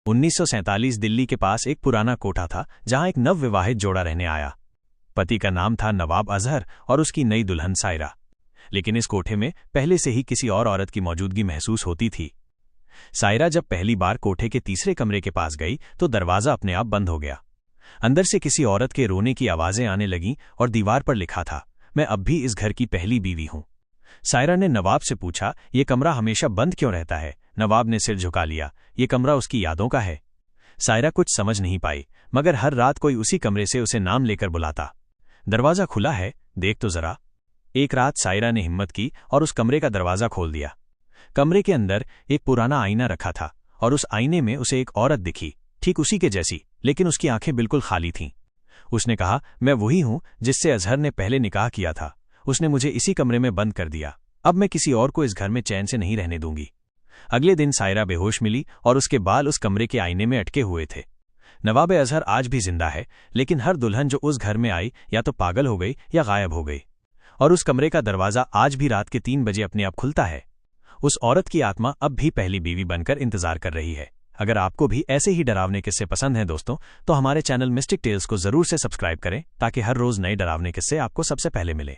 1947 दिल्ली के पास एक पुराना कोठा था जहां एक नवविवाहित जोड़ा रहने आया। पति का नाम था नवाब अजहर और उसकी नई दुल्हन सायरा। लेकिन इस कोठे में पहले से ही किसी और औरत की मौजूदगी महसूस होती थी। सायरा जब पहली बार कोठे के तीसरे कमरे के पास गई तो दरवाजा अपने आप बंद हो गया। अंदर से किसी औरत के रोने की आवाजें आने लगीं और दीवार पर लिखा था, मैं अब भी इस घर की पहली बीवी हूं। सायरा ने नवाब से पूछा, ये कमरा हमेशा बंद क्यों रहता है? नवाब ने सिर झुका लिया, ये कमरा उसकी यादों का है। सायरा कुछ समझ नहीं पाई, मगर हर रात कोई उसी कमरे से उसे नाम लेकर बुलाता। दरवाजा खुला है, देख तो जरा। एक रात सायरा ने हिम्मत की और उस कमरे का दरवाजा खोल दिया। कमरे के अंदर एक पुराना आईना रखा था और उस आईने में उसे एक औरत दिखी, ठीक उसी के जैसी, लेकिन उसकी आंखें बिल्कुल खाली थीं। उसने कहा, मैं वही हूं जिससे अजहर ने पहले निकाह किया था। उसने मुझे इसी कमरे में बंद कर दिया। अब मैं किसी और को इस घर में चैन से नहीं रहने दूंगी। अगले दिन सायरा बेहोश मिली और उसके बाल उस कमरे के आईने में अटके हुए थे। नवाब अजहर आज भी जिंदा है, लेकिन हर दुल्हन जो उस घर में आई या तो पागल हो गई या गायब हो गई। और उस कमरे का दरवाजा आज भी रात के 3 बजे अपने आप खुलता है। उस औरत की आत्मा अब भी पहली बीवी बनकर इंतजार कर रही है। अगर आपको भी ऐसे ही डरावने किस्से पसंद हैं दोस्तों, तो हमारे चैनल मिस्टिक टेल्स को जरूर से सब्सक्राइब करें ताकि हर रोज नए डरावने किस्से आपको सबसे पहले मिले।